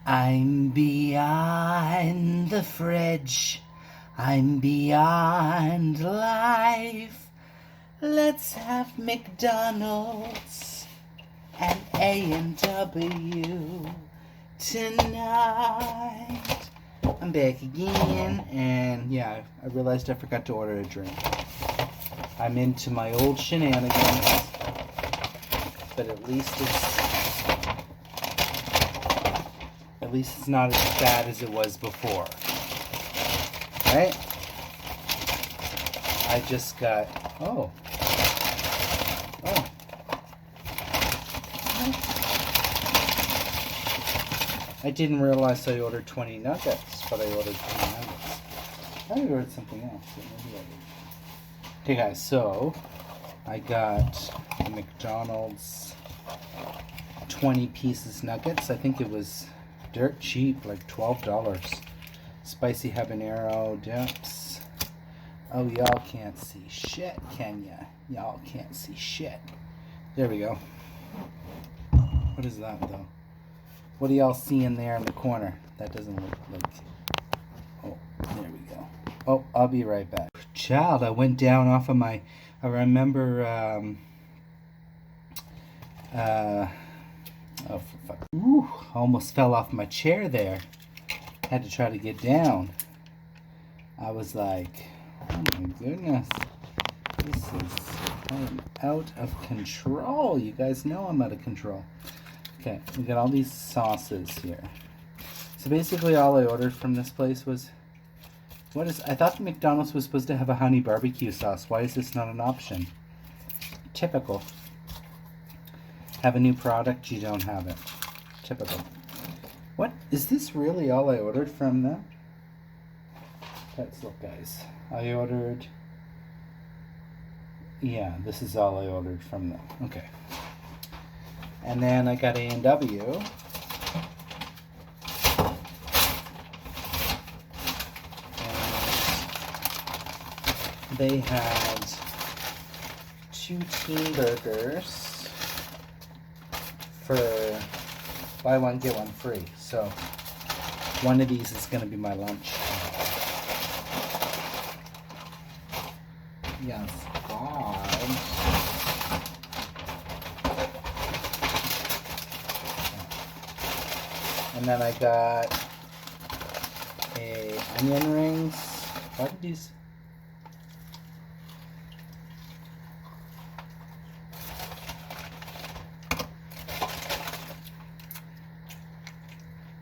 I'm beyond the fridge. I'm beyond life. Let's have McDonald's and A&W tonight. I'm back again, and yeah, I realized I forgot to order a drink. I'm into my old shenanigans, but at least it's not as bad as it was before. Right? I just got I didn't realize I ordered 20 nuggets, but I ordered 20 nuggets. I ordered something else. Okay, guys, so I got McDonald's 20 pieces nuggets. I think it was dirt cheap, like $12. Spicy habanero dips. Oh, y'all can't see shit, can ya? Y'all can't see shit. There we go. What is that, though? What do y'all see in there in the corner? That doesn't look like... Oh, there we go. Oh, I'll be right back. Child, I went down off of my... I remember... oh, for fuck. Ooh, almost fell off my chair there. Had to try to get down. I was like, oh my goodness. I'm out of control. You guys know I'm out of control. Okay, we got all these sauces here. So basically all I ordered from this place was, I thought McDonald's was supposed to have a honey barbecue sauce. Why is this not an option? Typical. Have a new product, you don't have it. Typical. What? Is this really all I ordered from them? Let's look, guys. I ordered... Yeah, this is all I ordered from them. Okay. And then I got A&W. And they had 2 teen burgers for buy one, get one free. So one of these is going to be my lunch. Yes, God. And then I got onion rings. What are these?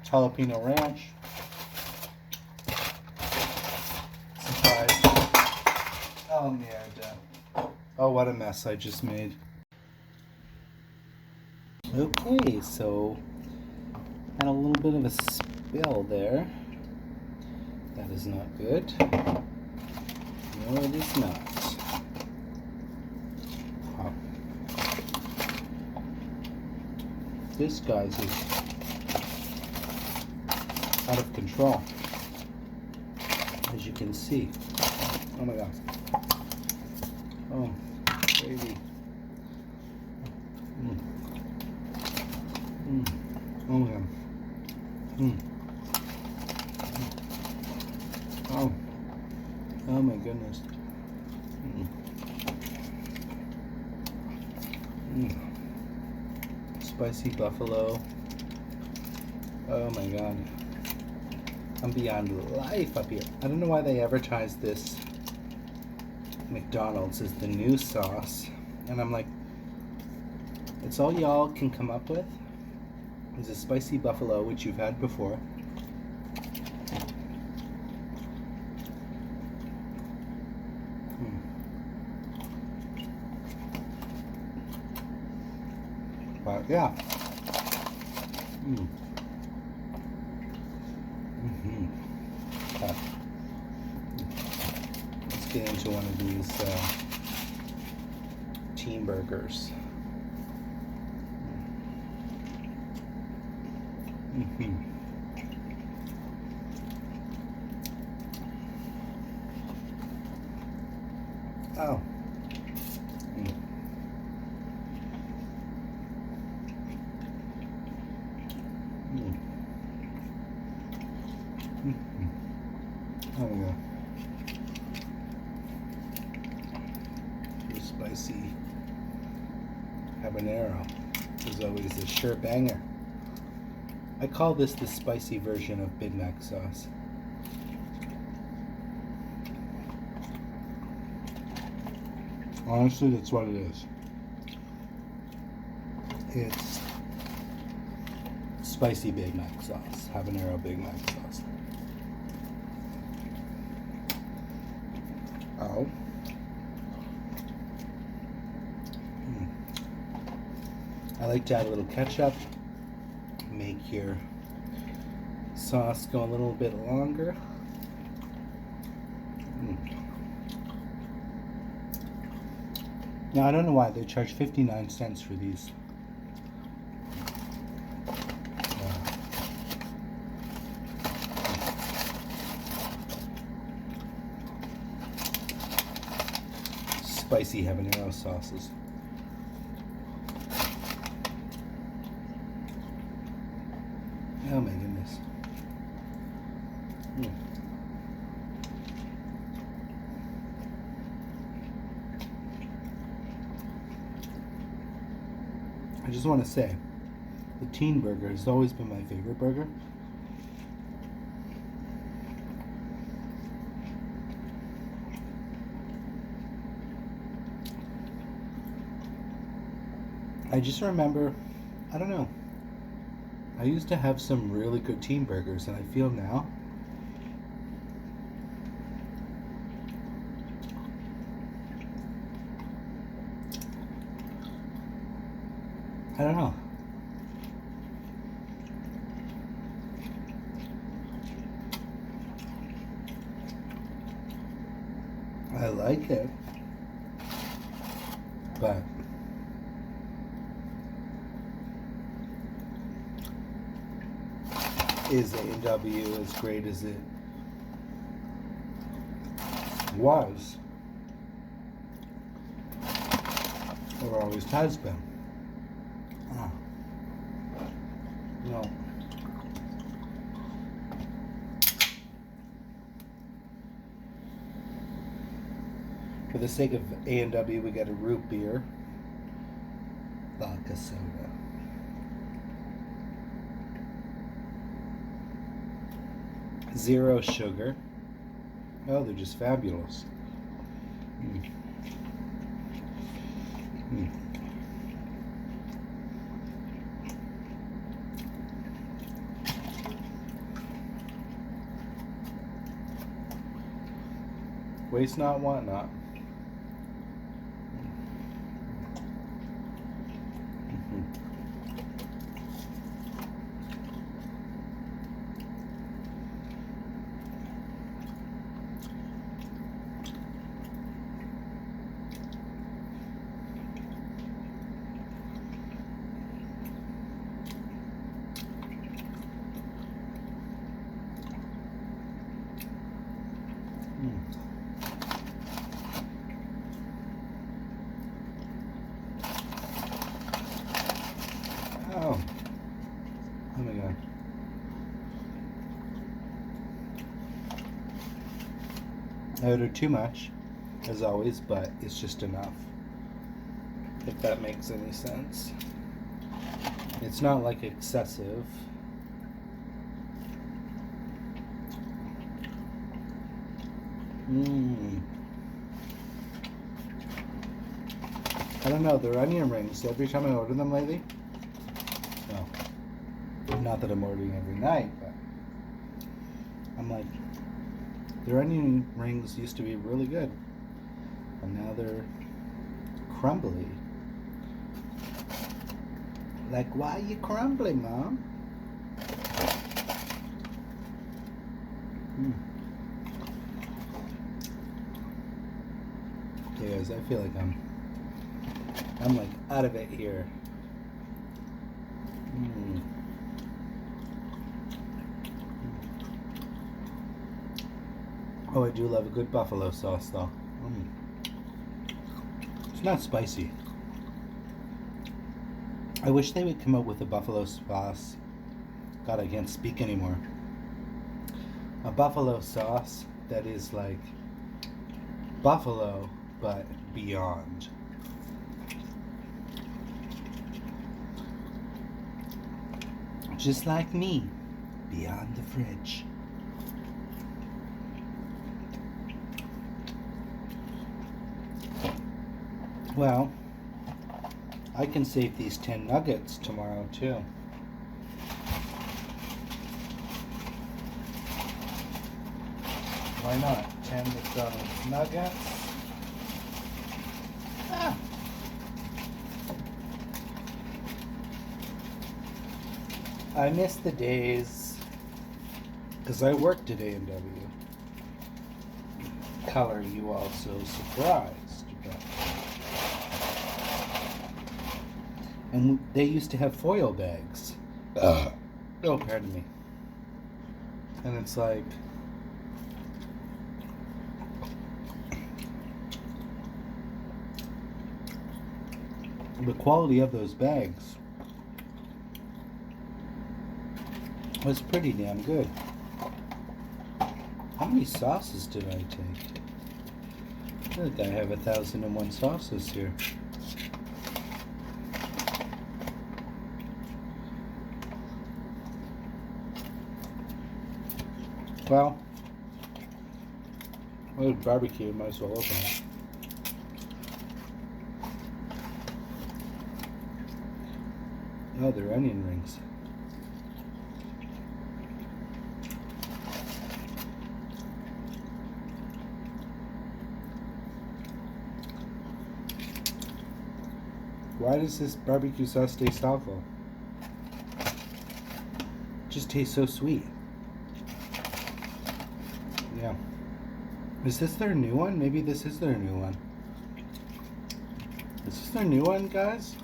Jalapeno ranch. Surprise. Oh, merde. Oh, what a mess I just made. Okay, so had a little bit of a spill there. That is not good. No, it is not. Wow. This guy's is out of control, as you can see. Oh my god. Oh, baby. Oh my god. Oh my goodness. Spicy buffalo. Oh my god. I'm beyond life up here. I don't know why they advertise this McDonald's as the new sauce. And I'm like, it's all y'all can come up with. Is a spicy buffalo, which you've had before. But yeah. Let's get into one of these teen burgers. Oh. Oh my god. Spicy habanero is always a sure banger. I call this the spicy version of Big Mac sauce. Honestly, that's what it is. It's spicy Big Mac sauce, habanero Big Mac sauce. Oh. I like to add a little ketchup, make your sauce go a little bit longer. Now, I don't know why they charge 59 cents for these. Spicy habanero sauces. Oh my goodness. I just want to say, the teen burger has always been my favorite burger. I just remember, I don't know, I used to have some really good teen burgers, and I feel now I don't know. I like it, but is A&W as great as it was or always has been? No. For the sake of A&W, we got a root beer, vodka soda. Zero sugar. Oh, they're just fabulous. Waste not, want not. Oh my god. I ordered too much, as always, but it's just enough. If that makes any sense. It's not like excessive. I don't know, their onion rings, every time I order them lately, no, not that I'm ordering every night, but I'm like, their onion rings used to be really good, and now they're crumbly. Like, why are you crumbling, Mom? Okay, guys, I feel like I'm like out of it here. Oh, I do love a good buffalo sauce, though. It's not spicy. I wish they would come up with a buffalo sauce. God, I can't speak anymore. A buffalo sauce that is like buffalo, but beyond. Just like me, beyond the fridge. Well, I can save these 10 nuggets tomorrow too. Why not? 10 McDonald's nuggets. Ah. I miss the days, because I worked at A&W. Color you also surprised. And they used to have foil bags. Oh, pardon me. And it's like, the quality of those bags was pretty damn good. How many sauces did I take? I feel like I have 1,001 sauces here. Well, with barbecue, might as well open it. Oh, they're onion rings. Why does this barbecue sauce taste awful? It just tastes so sweet. Yeah. Is this their new one? Maybe this is their new one. Is this their new one, guys?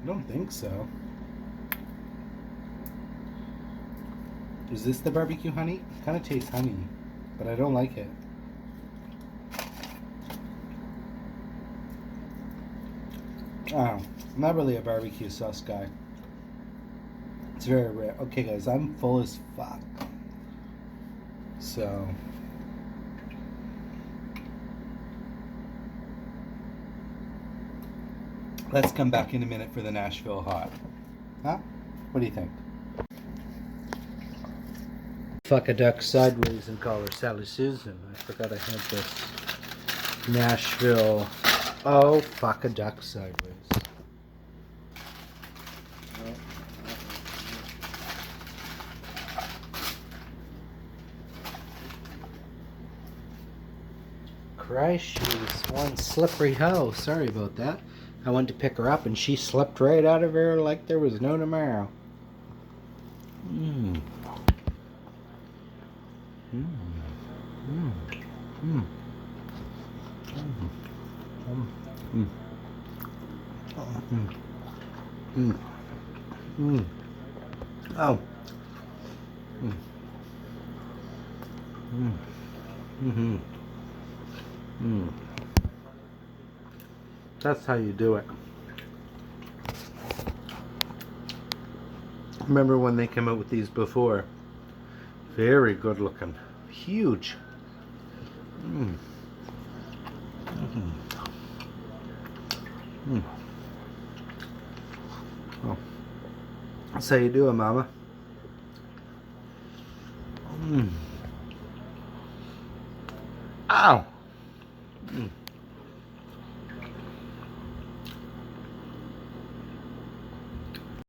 I don't think so. Is this the barbecue honey? It kind of tastes honey, but I don't like it. Oh, I'm not really a barbecue sauce guy. It's very rare. Okay, guys, I'm full as fuck. So, let's come back in a minute for the Nashville Hot. Huh? What do you think? Fuck a duck sideways and call her Sally Susan. I forgot I had this Nashville. Oh, fuck a duck sideways. Christ, she's one slippery hoe. Sorry about that. I went to pick her up and she slipped right out of here like there was no tomorrow. Mmm. Mmm. Mmm. Mmm. Mmm. Mmm. Mmm. Mmm. Oh. Mmm. Mmm. Mm-hmm. Mmm. That's how you do it. Remember when they came out with these before? Very good looking. Huge. Mmm. Mm-hmm. Mm. Oh. That's how you do it, Mama. Mmm. Ow! Mm.